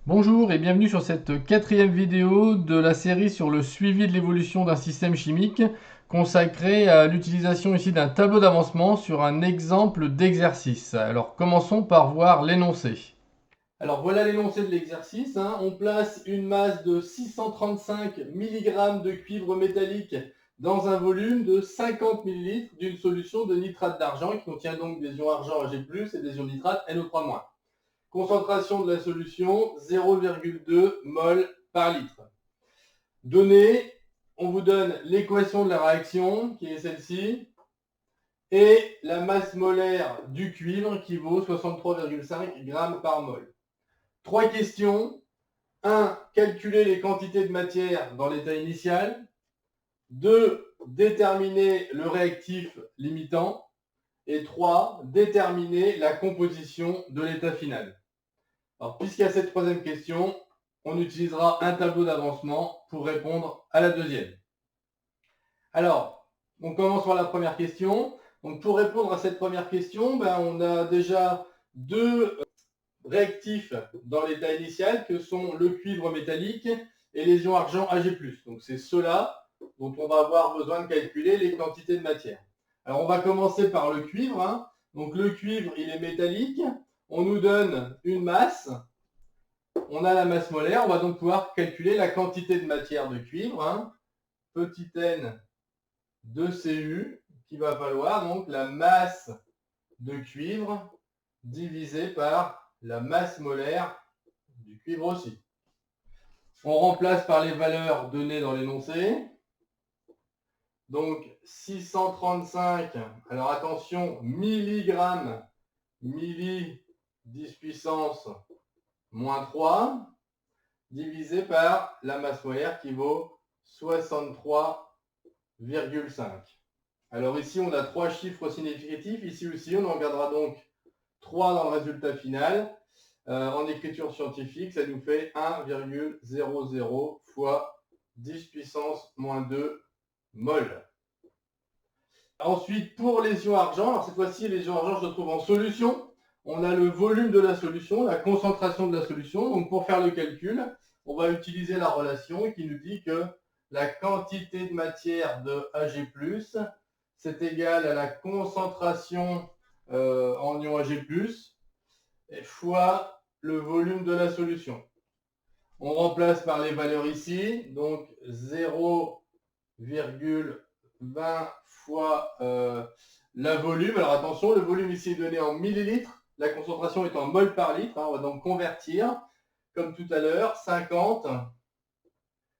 Bonjour et bienvenue sur cette quatrième vidéo de la série sur le suivi de l'évolution d'un système chimique consacrée à l'utilisation ici d'un tableau d'avancement sur un exemple d'exercice. Alors commençons par voir l'énoncé. Alors voilà l'énoncé de l'exercice. On place une masse de 635 mg de cuivre métallique dans un volume de 50 ml d'une solution de nitrate d'argent qui contient donc des ions argent Ag+, et des ions nitrate NO3-. Concentration de la solution 0,2 mol par litre. Données, on vous donne l'équation de la réaction qui est celle-ci et la masse molaire du cuivre qui vaut 63,5 g par mol. Trois questions. 1. Calculer les quantités de matière dans l'état initial. 2. Déterminer le réactif limitant. Et 3. Déterminer la composition de l'état final. Alors, puisqu'il y a cette troisième question, on utilisera un tableau d'avancement pour répondre à la deuxième. Alors, on commence par la première question. Donc, pour répondre à cette première question, on a déjà deux réactifs dans l'état initial que sont le cuivre métallique et les ions argent Ag+. Donc, c'est ceux-là dont on va avoir besoin de calculer les quantités de matière. Alors, on va commencer par le cuivre. Donc, le cuivre, il est métallique. On nous donne une masse. On a la masse molaire, on va donc pouvoir calculer la quantité de matière de cuivre, petit n de Cu, qui va valoir donc la masse de cuivre divisée par la masse molaire du cuivre aussi. On remplace par les valeurs données dans l'énoncé. Donc 635, alors attention, milligrammes, milli 10 puissance moins 3, divisé par la masse molaire qui vaut 63,5. Alors ici, on a trois chiffres significatifs. Ici aussi, on en gardera donc 3 dans le résultat final. En écriture scientifique, ça nous fait 1,00 fois 10 puissance moins 2 mol. Ensuite, pour les ions argent, alors cette fois-ci, les ions argent, je le trouve en solution. On a le volume de la solution, la concentration de la solution. Donc, pour faire le calcul, on va utiliser la relation qui nous dit que la quantité de matière de Ag+, c'est égal à la concentration en ion Ag+, fois le volume de la solution. On remplace par les valeurs ici, donc 0,20 fois la volume. Alors attention, le volume ici est donné en millilitres, la concentration est en mol par litre. On va donc convertir, comme tout à l'heure, 50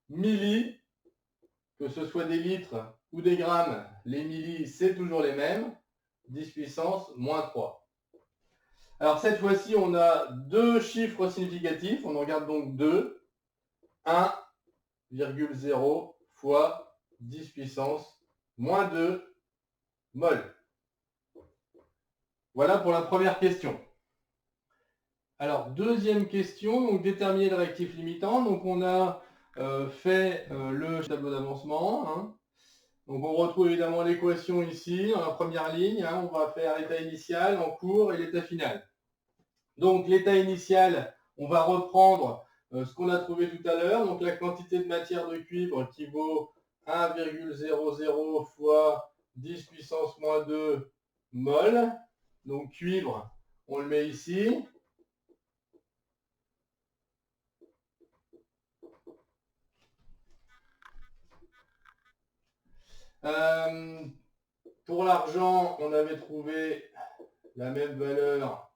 milli, que ce soit des litres ou des grammes, les millis, c'est toujours les mêmes, 10 puissance moins 3. Alors cette fois-ci, on a deux chiffres significatifs, on en garde donc deux, 1,0 fois 10 puissance moins 2 mol. Voilà pour la première question. Alors, deuxième question, donc déterminer le réactif limitant. Donc, on a fait le tableau d'avancement. Donc, on retrouve évidemment l'équation ici, dans la première ligne. On va faire l'état initial, en cours et l'état final. Donc, l'état initial, on va reprendre ce qu'on a trouvé tout à l'heure. Donc, la quantité de matière de cuivre qui vaut 1,00 fois 10 puissance moins 2 mol. Donc, cuivre, on le met ici. Pour l'argent, on avait trouvé la même valeur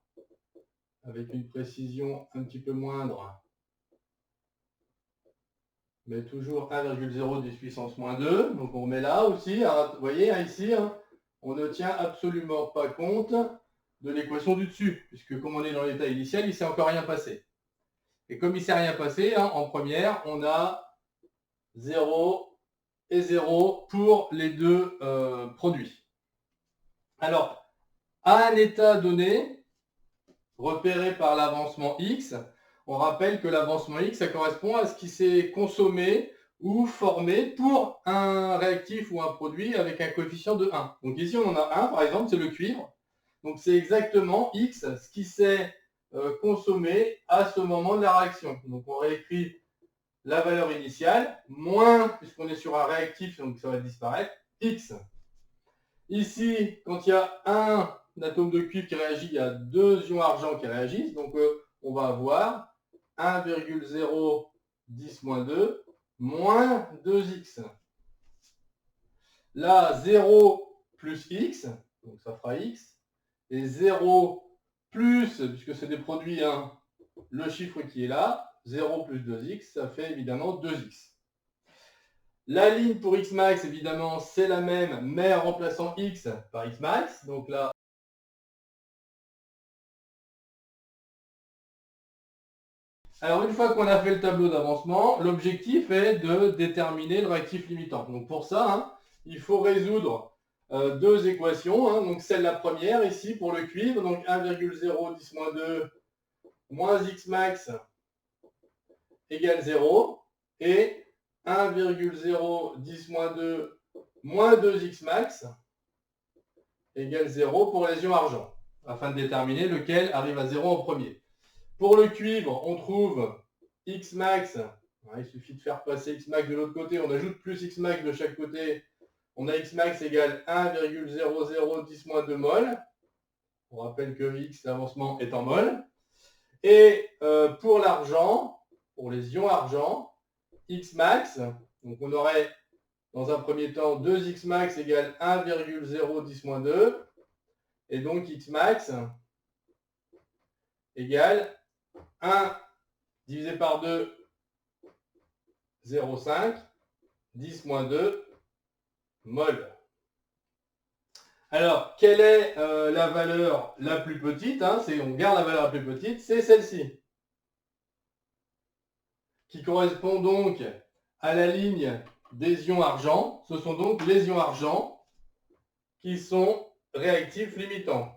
avec une précision un petit peu moindre, mais toujours 1,0 10 puissance moins 2. Donc on met là aussi. Alors, vous voyez ici, on ne tient absolument pas compte de l'équation du dessus, puisque comme on est dans l'état initial, il ne s'est encore rien passé. Et comme il ne s'est rien passé, en première, on a 0 et 0 pour les deux produits. Alors, à un état donné, repéré par l'avancement X, on rappelle que l'avancement X, ça correspond à ce qui s'est consommé ou formé pour un réactif ou un produit avec un coefficient de 1. Donc ici, on en a 1, par exemple, c'est le cuivre. Donc c'est exactement X, ce qui s'est consommée à ce moment de la réaction. Donc on réécrit la valeur initiale, moins, puisqu'on est sur un réactif, donc ça va disparaître, X. Ici, quand il y a un atome de cuivre qui réagit, il y a 2 ions argent qui réagissent. Donc on va avoir 1,010-2 moins 2x. Là, 0 plus x, donc ça fera x. Et 0 plus, puisque c'est des produits, hein, le chiffre qui est là, 0 plus 2x, ça fait évidemment 2x. La ligne pour xmax, évidemment, c'est la même, mais en remplaçant x par xmax. Donc là, alors une fois qu'on a fait le tableau d'avancement, l'objectif est de déterminer le réactif limitant. Donc pour ça, hein, il faut résoudre 2 équations. Hein. Donc celle la première ici pour le cuivre, donc 1,010-2 moins xmax égale 0 et 1,010-2 moins 2x max égale 0 pour les ions argent, afin de déterminer lequel arrive à 0 en premier. Pour le cuivre, on trouve x max, il suffit de faire passer x max de l'autre côté, on ajoute plus x max de chaque côté, on a x max égale 1,0010-2 mol. On rappelle que x, l'avancement, est en mol. Et pour l'argent, pour les ions argent, x max, donc on aurait dans un premier temps 2x max égale 1,010-2, et donc x max égale 1 divisé par 2, 0,5, 10-2 mol. Alors, quelle est la valeur la plus petite, hein, on garde la valeur la plus petite, c'est celle-ci, qui correspond donc à la ligne des ions argent. Ce sont donc les ions argent qui sont réactifs limitants.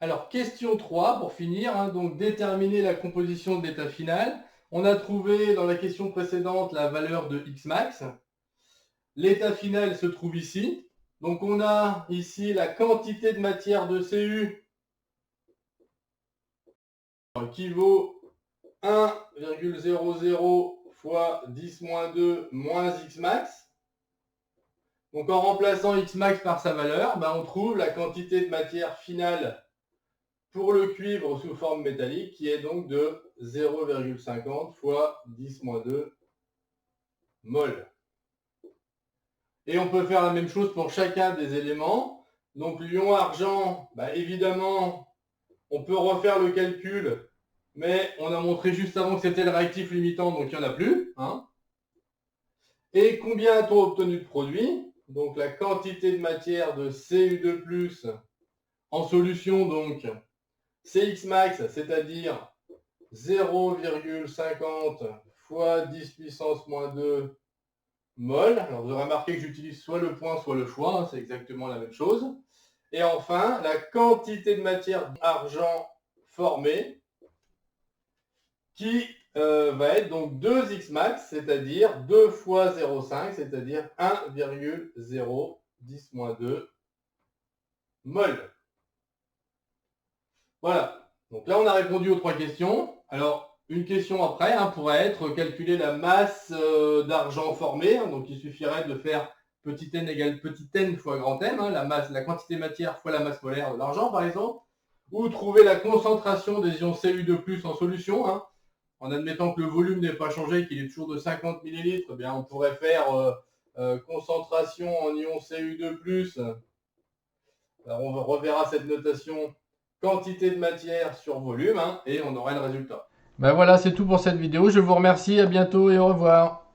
Alors, question 3, pour finir, hein, donc déterminer la composition de l'état final. On a trouvé dans la question précédente la valeur de x max. L'état final se trouve ici. Donc on a ici la quantité de matière de Cu qui vaut 1,00 fois 10-2 moins x max. Donc en remplaçant x max par sa valeur, on trouve la quantité de matière finale pour le cuivre sous forme métallique qui est donc de 0,50 fois 10-2 mol. Et on peut faire la même chose pour chacun des éléments. Donc l'ion argent, évidemment, on peut refaire le calcul, mais on a montré juste avant que c'était le réactif limitant, donc il n'y en a plus. Hein. Et combien a-t-on obtenu de produit? Donc la quantité de matière de Cu2+, en solution, donc Cx max, c'est-à-dire 0,50 fois 10 puissance moins 2 mol. Alors vous aurez remarqué que j'utilise soit le point, soit le choix, hein, c'est exactement la même chose. Et enfin, la quantité de matière argent formée qui va être donc 2x max, c'est-à-dire 2 fois 0,5, c'est-à-dire 1,010-2 mol. Voilà. Donc là, on a répondu aux 3 questions. Alors, une question après pourrait être calculer la masse d'argent formée. Hein, donc, il suffirait de faire petit n égale petit n fois grand M, hein, la quantité de matière fois la masse molaire de l'argent, par exemple. Ou trouver la concentration des ions Cu2+ en solution. Hein, en admettant que le volume n'ait pas changé, qu'il est toujours de 50 ml, on pourrait faire concentration en ions Cu2+. Alors, on reverra cette notation quantité de matière sur volume, hein, et on aura le résultat. Ben voilà, c'est tout pour cette vidéo. Je vous remercie, à bientôt et au revoir.